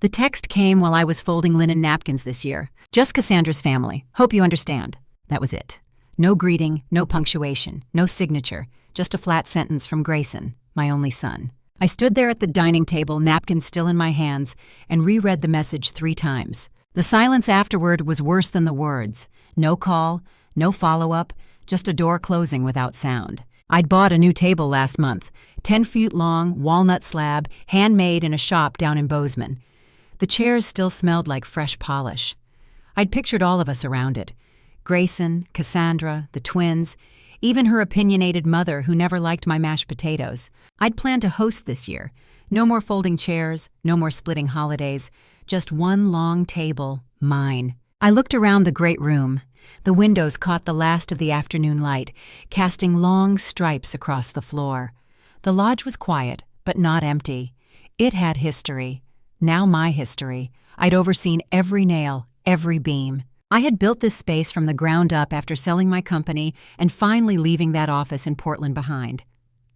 The text came while I was folding linen napkins this year. Just Cassandra's family. Hope you understand. That was it. No greeting, no punctuation, no signature, just a flat sentence from Grayson, my only son. I stood there at the dining table, napkins still in my hands, and reread the message 3 times. The silence afterward was worse than the words. No call, no follow-up, just a door closing without sound. I'd bought a new table last month, 10 feet long, walnut slab, handmade in a shop down in Bozeman. The chairs still smelled like fresh polish. I'd pictured all of us around it. Grayson, Cassandra, the twins, even her opinionated mother who never liked my mashed potatoes. I'd planned to host this year. No more folding chairs, no more splitting holidays, just one long table, mine. I looked around the great room. The windows caught the last of the afternoon light, casting long stripes across the floor. The lodge was quiet, but not empty. It had history. Now my history. I'd overseen every nail, every beam. I had built this space from the ground up after selling my company and finally leaving that office in Portland behind.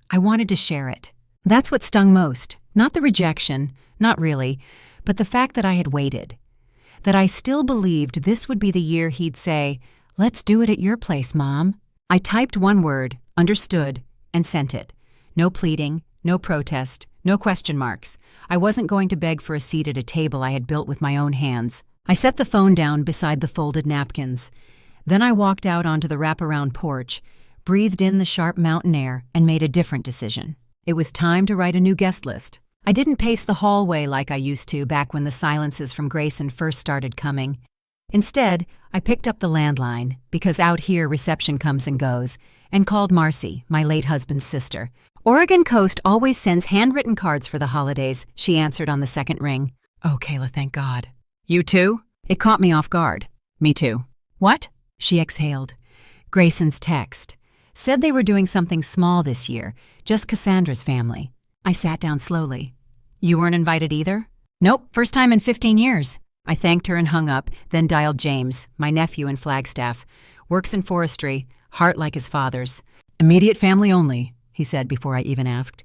I wanted to share it. That's what stung most. Not the rejection, not really, but the fact that I had waited. That I still believed this would be the year he'd say, "Let's do it at your place, Mom." I typed one word, understood, and sent it. No pleading, no protest, no question marks. I wasn't going to beg for a seat at a table I had built with my own hands. I set the phone down beside the folded napkins. Then I walked out onto the wraparound porch, breathed in the sharp mountain air, and made a different decision. It was time to write a new guest list. I didn't pace the hallway like I used to back when the silences from Grayson first started coming. Instead, I picked up the landline, because out here reception comes and goes, and called Marcy, my late husband's sister. "Oregon Coast always sends handwritten cards for the holidays," she answered on the second ring. "Oh, Kayla, thank God." "You too?" It caught me off guard. "Me too." "What?" She exhaled. Grayson's text. Said they were doing something small this year, just Cassandra's family. I sat down slowly. "You weren't invited either?" "Nope, first time in 15 years. I thanked her and hung up, then dialed James, my nephew in Flagstaff. Works in forestry, heart like his father's. "Immediate family only," he said before I even asked.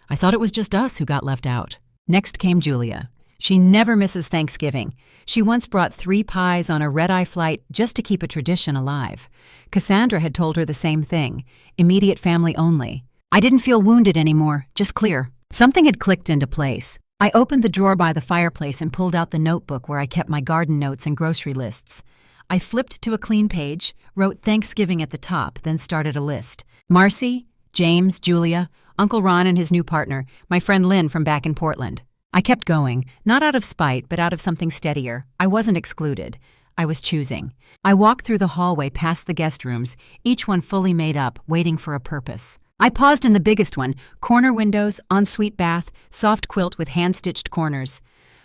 "I thought it was just us who got left out." Next came Julia. She never misses Thanksgiving. She once brought 3 pies on a red-eye flight just to keep a tradition alive. Cassandra had told her the same thing, immediate family only. I didn't feel wounded anymore, just clear. Something had clicked into place. I opened the drawer by the fireplace and pulled out the notebook where I kept my garden notes and grocery lists. I flipped to a clean page, wrote Thanksgiving at the top, then started a list. Marcy, James, Julia, Uncle Ron and his new partner, my friend Lynn from back in Portland. I kept going, not out of spite, but out of something steadier. I wasn't excluded. I was choosing. I walked through the hallway past the guest rooms, each one fully made up, waiting for a purpose. I paused in the biggest one, corner windows, ensuite bath, soft quilt with hand-stitched corners.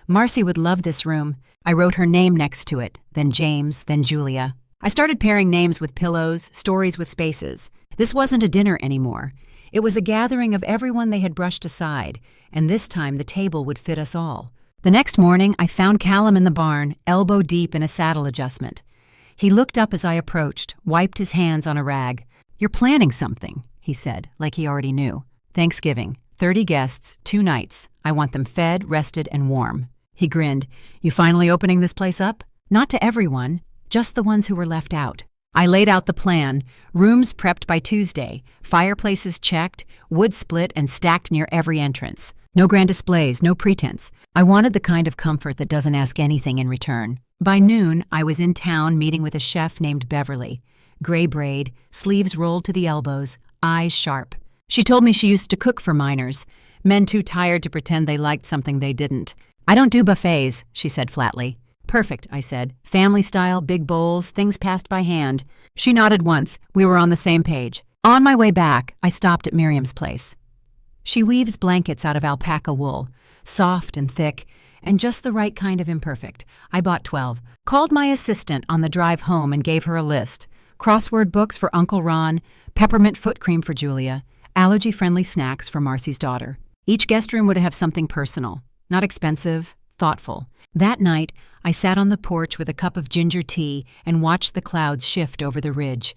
Marcy would love this room. I wrote her name next to it, then James, then Julia. I started pairing names with pillows, stories with spaces. This wasn't a dinner anymore. It was a gathering of everyone they had brushed aside, and this time the table would fit us all. The next morning, I found Callum in the barn, elbow deep in a saddle adjustment. He looked up as I approached, wiped his hands on a rag. "You're planning something," he said, like he already knew. "Thanksgiving, 30 guests, 2 nights. I want them fed, rested, and warm." He grinned. "You finally opening this place up?" "Not to everyone, just the ones who were left out." I laid out the plan, rooms prepped by Tuesday, fireplaces checked, wood split and stacked near every entrance. No grand displays, no pretense. I wanted the kind of comfort that doesn't ask anything in return. By noon, I was in town meeting with a chef named Beverly. Gray braid, sleeves rolled to the elbows, eyes sharp. She told me she used to cook for miners, men too tired to pretend they liked something they didn't. "I don't do buffets," she said flatly. "Perfect," I said. "Family style, big bowls, things passed by hand." She nodded once. We were on the same page. On my way back, I stopped at Miriam's place. She weaves blankets out of alpaca wool, soft and thick, and just the right kind of imperfect. I bought 12. Called my assistant on the drive home and gave her a list. Crossword books for Uncle Ron, peppermint foot cream for Julia, allergy-friendly snacks for Marcy's daughter. Each guest room would have something personal, not expensive, thoughtful. That night, I sat on the porch with a cup of ginger tea and watched the clouds shift over the ridge.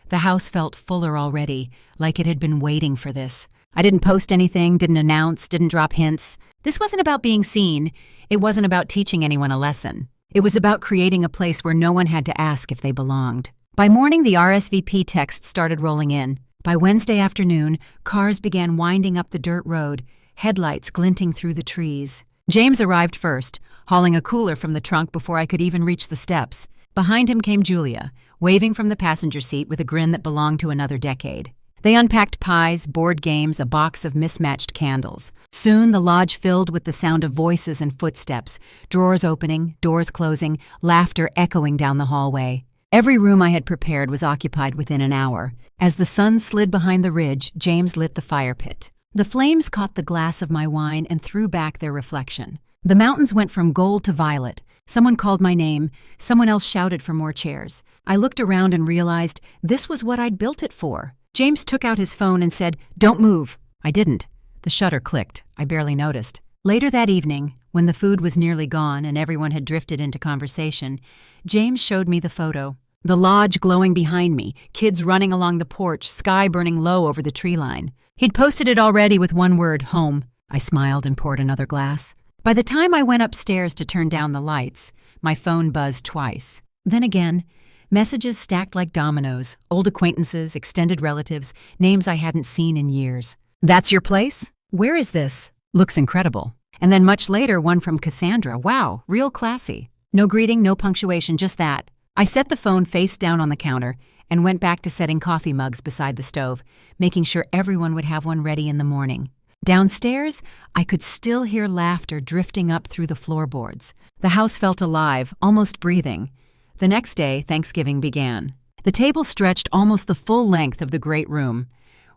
The house felt fuller already, like it had been waiting for this. I didn't post anything, didn't announce, didn't drop hints. This wasn't about being seen. It wasn't about teaching anyone a lesson. It was about creating a place where no one had to ask if they belonged. By morning, the RSVP texts started rolling in. By Wednesday afternoon, cars began winding up the dirt road, headlights glinting through the trees. James arrived first, hauling a cooler from the trunk before I could even reach the steps. Behind him came Julia, waving from the passenger seat with a grin that belonged to another decade. They unpacked pies, board games, a box of mismatched candles. Soon the lodge filled with the sound of voices and footsteps, drawers opening, doors closing, laughter echoing down the hallway. Every room I had prepared was occupied within an hour. As the sun slid behind the ridge, James lit the fire pit. The flames caught the glass of my wine and threw back their reflection. The mountains went from gold to violet. Someone called my name. Someone else shouted for more chairs. I looked around and realized this was what I'd built it for. James took out his phone and said, "Don't move." I didn't. The shutter clicked. I barely noticed. Later that evening, when the food was nearly gone and everyone had drifted into conversation, James showed me the photo. The lodge glowing behind me, kids running along the porch, sky burning low over the tree line. He'd posted it already with one word, home. I smiled and poured another glass. By the time I went upstairs to turn down the lights, my phone buzzed twice. Then again, messages stacked like dominoes, old acquaintances, extended relatives, names I hadn't seen in years. "That's your place? Where is this? Looks incredible." And then much later, one from Cassandra. "Wow, real classy." No greeting, no punctuation, just that. I set the phone face down on the counter and went back to setting coffee mugs beside the stove, making sure everyone would have one ready in the morning. Downstairs, I could still hear laughter drifting up through the floorboards. The house felt alive, almost breathing. The next day, Thanksgiving began. The table stretched almost the full length of the great room.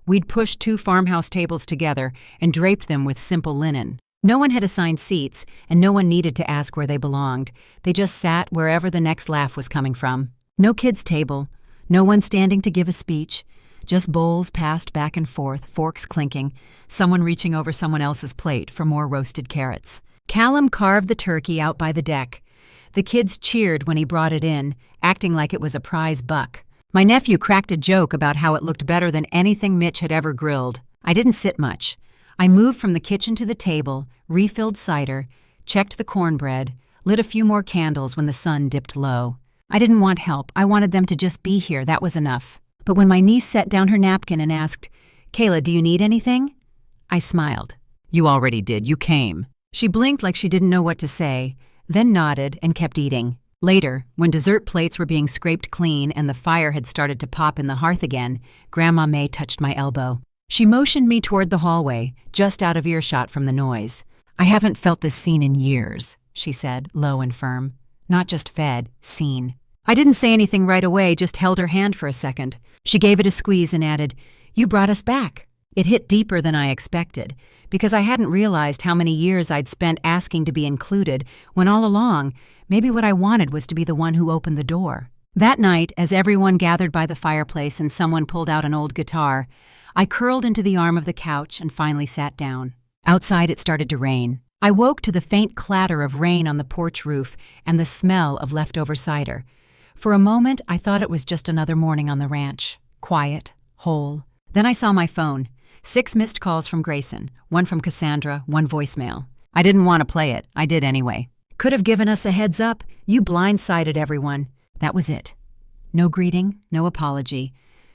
We'd pushed 2 farmhouse tables together and draped them with simple linen. No one had assigned seats, and no one needed to ask where they belonged. They just sat wherever the next laugh was coming from. No kids' table, no one standing to give a speech, just bowls passed back and forth, forks clinking, someone reaching over someone else's plate for more roasted carrots. Callum carved the turkey out by the deck. The kids cheered when he brought it in, acting like it was a prize buck. My nephew cracked a joke about how it looked better than anything Mitch had ever grilled. I didn't sit much. I moved from the kitchen to the table, refilled cider, checked the cornbread, lit a few more candles when the sun dipped low. I didn't want help. I wanted them to just be here. That was enough. But when my niece set down her napkin and asked, "Kayla, do you need anything?" I smiled. "You already did. You came." She blinked like she didn't know what to say, then nodded and kept eating. Later, when dessert plates were being scraped clean and the fire had started to pop in the hearth again, Grandma May touched my elbow. She motioned me toward the hallway, just out of earshot from the noise. "I haven't felt this seen in years," she said, low and firm. Not just fed, seen. I didn't say anything right away, just held her hand for a second. She gave it a squeeze and added, "You brought us back." It hit deeper than I expected, because I hadn't realized how many years I'd spent asking to be included, when all along, maybe what I wanted was to be the one who opened the door. That night, as everyone gathered by the fireplace and someone pulled out an old guitar, I curled into the arm of the couch and finally sat down. Outside it started to rain. I woke to the faint clatter of rain on the porch roof and the smell of leftover cider. For a moment, I thought it was just another morning on the ranch. Quiet, whole. Then I saw my phone. 6 missed calls from Grayson, 1 from Cassandra, 1 voicemail. I didn't want to play it. I did anyway. "Could have given us a heads up. You blindsided everyone." That was it. No greeting, no apology.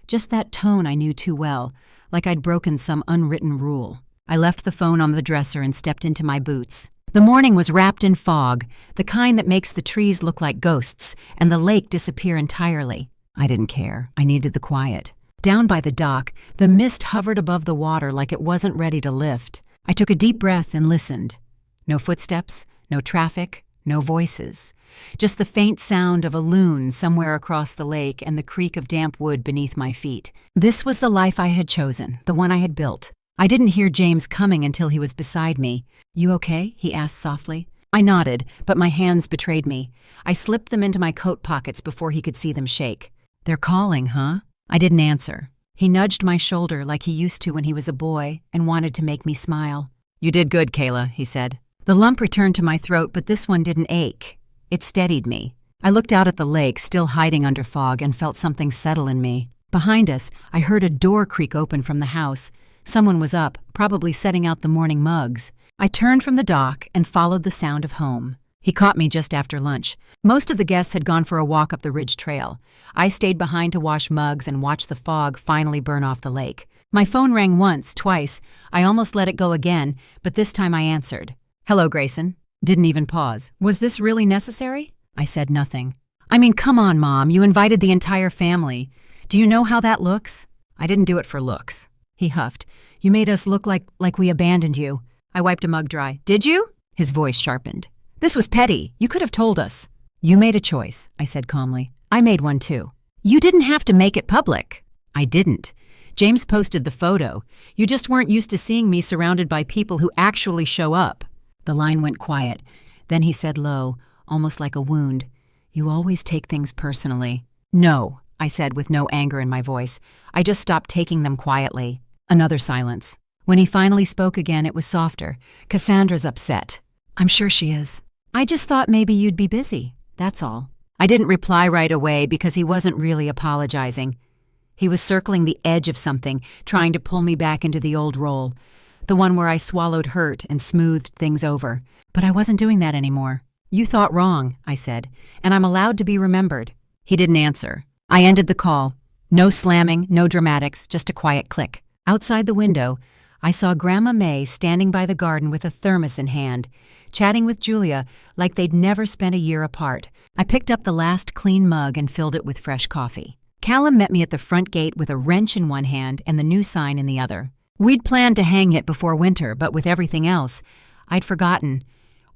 Just that tone I knew too well, like I'd broken some unwritten rule. I left the phone on the dresser and stepped into my boots. The morning was wrapped in fog, the kind that makes the trees look like ghosts and the lake disappear entirely. I didn't care. I needed the quiet. Down by the dock, the mist hovered above the water like it wasn't ready to lift. I took a deep breath and listened. No footsteps, no traffic, no voices. Just the faint sound of a loon somewhere across the lake and the creak of damp wood beneath my feet. This was the life I had chosen, the one I had built. I didn't hear James coming until he was beside me. "You okay?" he asked softly. I nodded, but my hands betrayed me. I slipped them into my coat pockets before he could see them shake. "They're calling, huh?" I didn't answer. He nudged my shoulder like he used to when he was a boy and wanted to make me smile. "You did good, Kayla," he said. The lump returned to my throat, but this one didn't ache. It steadied me. I looked out at the lake, still hiding under fog, and felt something settle in me. Behind us, I heard a door creak open from the house. Someone was up, probably setting out the morning mugs. I turned from the dock and followed the sound of home. He caught me just after lunch. Most of the guests had gone for a walk up the ridge trail. I stayed behind to wash mugs and watch the fog finally burn off the lake. My phone rang once, twice. I almost let it go again, but this time I answered. "Hello, Grayson." Didn't even pause. Was this really necessary? I said nothing. "I mean, come on, Mom. You invited the entire family. Do you know how that looks?" "I didn't do it for looks." He huffed. "You made us look like we abandoned you." I wiped a mug dry. "Did you?" His voice sharpened. "This was petty. You could have told us." "You made a choice," I said calmly. "I made one too." "You didn't have to make it public." "I didn't. James posted the photo. You just weren't used to seeing me surrounded by people who actually show up." The line went quiet. Then he said low, almost like a wound, "You always take things personally." "No," I said with no anger in my voice. "I just stopped taking them quietly." Another silence. When he finally spoke again, it was softer. "Cassandra's upset." "I'm sure she is. I just thought maybe you'd be busy, that's all." I didn't reply right away because he wasn't really apologizing. He was circling the edge of something, trying to pull me back into the old role, the one where I swallowed hurt and smoothed things over. But I wasn't doing that anymore. "You thought wrong," I said, "and I'm allowed to be remembered." He didn't answer. I ended the call. No slamming, no dramatics, just a quiet click. Outside the window, I saw Grandma May standing by the garden with a thermos in hand, chatting with Julia like they'd never spent a year apart. I picked up the last clean mug and filled it with fresh coffee. Callum met me at the front gate with a wrench in one hand and the new sign in the other. We'd planned to hang it before winter, but with everything else, I'd forgotten.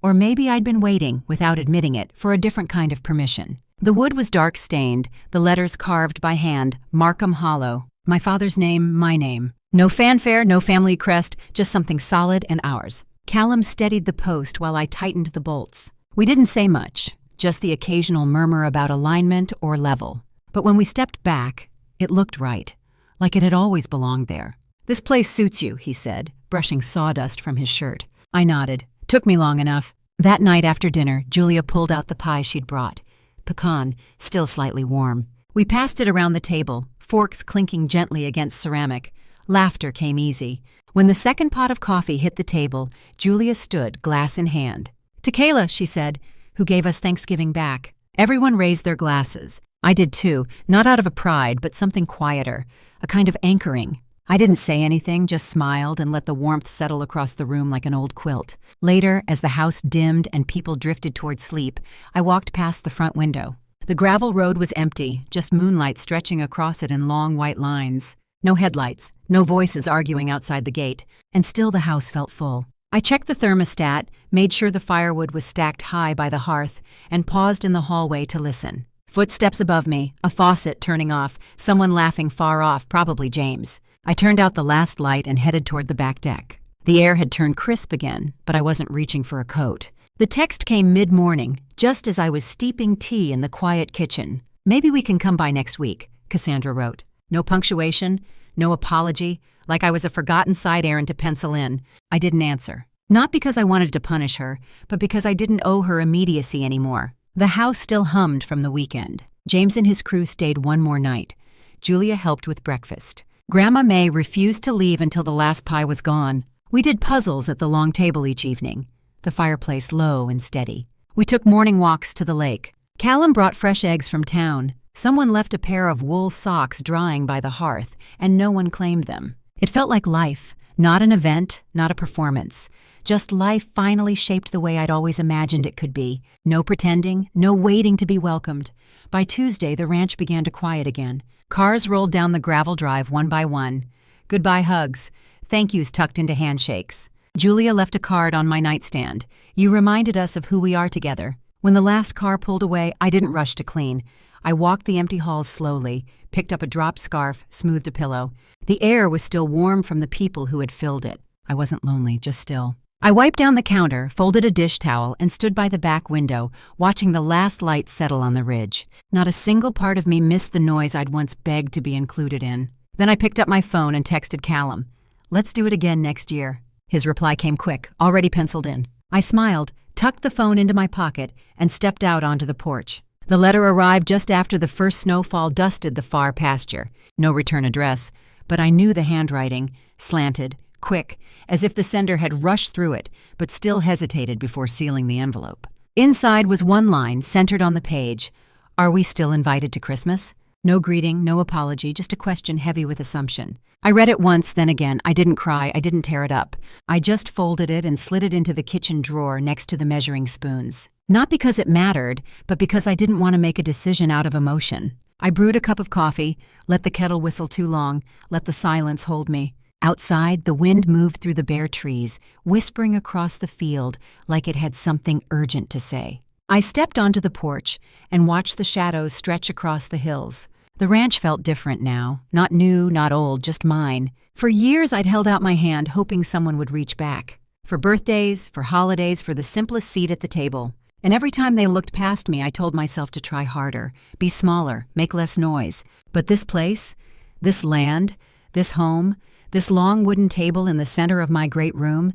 Or maybe I'd been waiting, without admitting it, for a different kind of permission. The wood was dark-stained, the letters carved by hand, Markham Hollow. My father's name, my name. No fanfare, no family crest, just something solid and ours. Callum steadied the post while I tightened the bolts. We didn't say much, just the occasional murmur about alignment or level. But when we stepped back, it looked right, like it had always belonged there. "This place suits you," he said, brushing sawdust from his shirt. I nodded. "Took me long enough." That night after dinner, Julia pulled out the pie she'd brought. Pecan, still slightly warm. We passed it around the table, forks clinking gently against ceramic. Laughter came easy. When the second pot of coffee hit the table, Julia stood, glass in hand. "To Kayla," she said, "who gave us Thanksgiving back." Everyone raised their glasses. I did too, not out of a pride, but something quieter, a kind of anchoring. I didn't say anything, just smiled and let the warmth settle across the room like an old quilt. Later, as the house dimmed and people drifted toward sleep, I walked past the front window. The gravel road was empty, just moonlight stretching across it in long white lines. No headlights, no voices arguing outside the gate, and still the house felt full. I checked the thermostat, made sure the firewood was stacked high by the hearth, and paused in the hallway to listen. Footsteps above me, a faucet turning off, someone laughing far off, probably James. I turned out the last light and headed toward the back deck. The air had turned crisp again, but I wasn't reaching for a coat. The text came mid-morning, just as I was steeping tea in the quiet kitchen. "Maybe we can come by next week," Cassandra wrote. No punctuation, no apology, like I was a forgotten side errand to pencil in. I didn't answer. Not because I wanted to punish her, but because I didn't owe her immediacy anymore. The house still hummed from the weekend. James and his crew stayed one more night. Julia helped with breakfast. Grandma May refused to leave until the last pie was gone. We did puzzles at the long table each evening, the fireplace low and steady. We took morning walks to the lake. Callum brought fresh eggs from town. Someone left a pair of wool socks drying by the hearth, and no one claimed them. It felt like life, not an event, not a performance. Just life finally shaped the way I'd always imagined it could be. No pretending, no waiting to be welcomed. By Tuesday, the ranch began to quiet again. Cars rolled down the gravel drive one by one. Goodbye hugs, thank yous tucked into handshakes. Julia left a card on my nightstand. "You reminded us of who we are together." When the last car pulled away, I didn't rush to clean. I walked the empty halls slowly, picked up a dropped scarf, smoothed a pillow. The air was still warm from the people who had filled it. I wasn't lonely, just still. I wiped down the counter, folded a dish towel, and stood by the back window, watching the last light settle on the ridge. Not a single part of me missed the noise I'd once begged to be included in. Then I picked up my phone and texted Callum. "Let's do it again next year." His reply came quick, already penciled in. I smiled, tucked the phone into my pocket, and stepped out onto the porch. The letter arrived just after the first snowfall dusted the far pasture. No return address, but I knew the handwriting, slanted, quick, as if the sender had rushed through it, but still hesitated before sealing the envelope. Inside was one line centered on the page. Are we still invited to Christmas? No greeting, no apology, just a question heavy with assumption. I read it once, then again. I didn't cry, I didn't tear it up. I just folded it and slid it into the kitchen drawer next to the measuring spoons. Not because it mattered, but because I didn't want to make a decision out of emotion. I brewed a cup of coffee, let the kettle whistle too long, let the silence hold me. Outside, the wind moved through the bare trees, whispering across the field like it had something urgent to say. I stepped onto the porch and watched the shadows stretch across the hills. The ranch felt different now, not new, not old, just mine. For years I'd held out my hand hoping someone would reach back. For birthdays, for holidays, for the simplest seat at the table. And every time they looked past me, I told myself to try harder, be smaller, make less noise. But this place, this land, this home, this long wooden table in the center of my great room,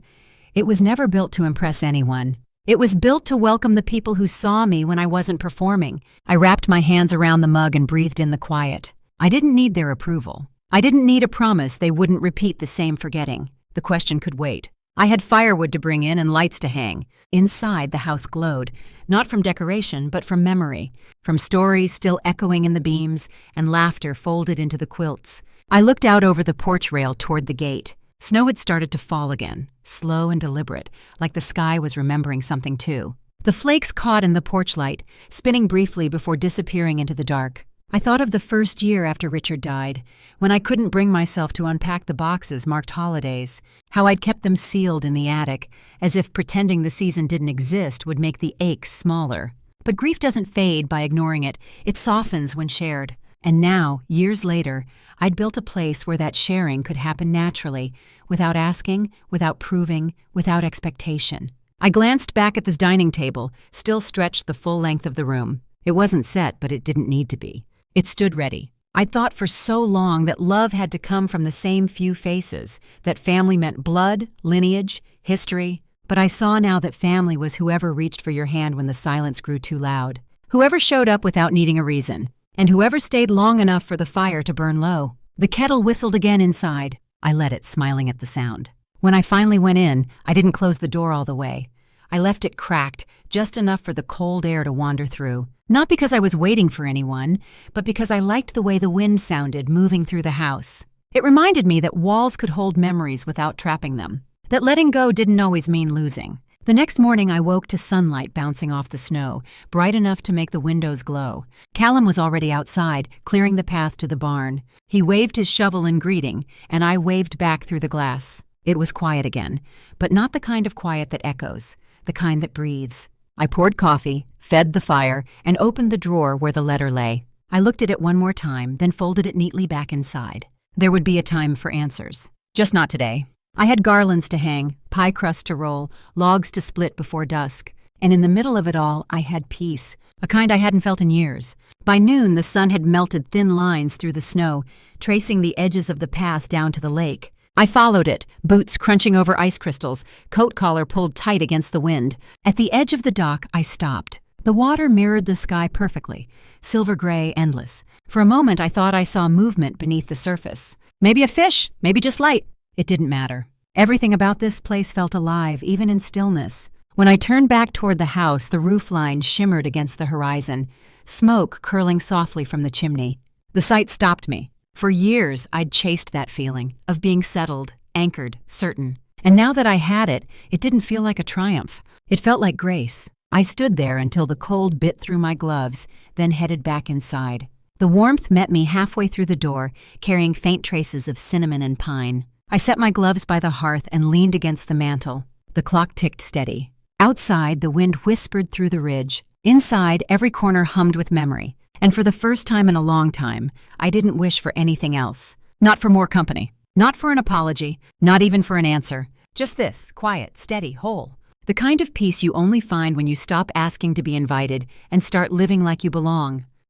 it was never built to impress anyone. It was built to welcome the people who saw me when I wasn't performing. I wrapped my hands around the mug and breathed in the quiet. I didn't need their approval. I didn't need a promise they wouldn't repeat the same forgetting. The question could wait. I had firewood to bring in and lights to hang. Inside, the house glowed, not from decoration, but from memory, from stories still echoing in the beams and laughter folded into the quilts. I looked out over the porch rail toward the gate. Snow had started to fall again, slow and deliberate, like the sky was remembering something too. The flakes caught in the porch light, spinning briefly before disappearing into the dark. I thought of the first year after Richard died, when I couldn't bring myself to unpack the boxes marked holidays, how I'd kept them sealed in the attic, as if pretending the season didn't exist would make the ache smaller. But grief doesn't fade by ignoring it, it softens when shared. And now, years later, I'd built a place where that sharing could happen naturally, without asking, without proving, without expectation. I glanced back at this dining table, still stretched the full length of the room. It wasn't set, but it didn't need to be. It stood ready. I'd thought for so long that love had to come from the same few faces, that family meant blood, lineage, history. But I saw now that family was whoever reached for your hand when the silence grew too loud, whoever showed up without needing a reason, and whoever stayed long enough for the fire to burn low. The kettle whistled again inside. I let it, smiling at the sound. When I finally went in, I didn't close the door all the way. I left it cracked, just enough for the cold air to wander through. Not because I was waiting for anyone, but because I liked the way the wind sounded moving through the house. It reminded me that walls could hold memories without trapping them, that letting go didn't always mean losing. The next morning I woke to sunlight bouncing off the snow, bright enough to make the windows glow. Callum was already outside, clearing the path to the barn. He waved his shovel in greeting, and I waved back through the glass. It was quiet again, but not the kind of quiet that echoes, the kind that breathes. I poured coffee, fed the fire, and opened the drawer where the letter lay. I looked at it one more time, then folded it neatly back inside. There would be a time for answers. Just not today. I had garlands to hang, pie crust to roll, logs to split before dusk. And in the middle of it all, I had peace, a kind I hadn't felt in years. By noon, the sun had melted thin lines through the snow, tracing the edges of the path down to the lake. I followed it, boots crunching over ice crystals, coat collar pulled tight against the wind. At the edge of the dock, I stopped. The water mirrored the sky perfectly, silver gray, endless. For a moment, I thought I saw movement beneath the surface. Maybe a fish, maybe just light. It didn't matter. Everything about this place felt alive, even in stillness. When I turned back toward the house, the roofline shimmered against the horizon, smoke curling softly from the chimney. The sight stopped me. For years, I'd chased that feeling of being settled, anchored, certain. And now that I had it, it didn't feel like a triumph. It felt like grace. I stood there until the cold bit through my gloves, then headed back inside. The warmth met me halfway through the door, carrying faint traces of cinnamon and pine. I set my gloves by the hearth and leaned against the mantel. The clock ticked steady. Outside, the wind whispered through the ridge. Inside, every corner hummed with memory. And for the first time in a long time, I didn't wish for anything else. Not for more company. Not for an apology. Not even for an answer. Just this, quiet, steady, whole. The kind of peace you only find when you stop asking to be invited and start living like you belong.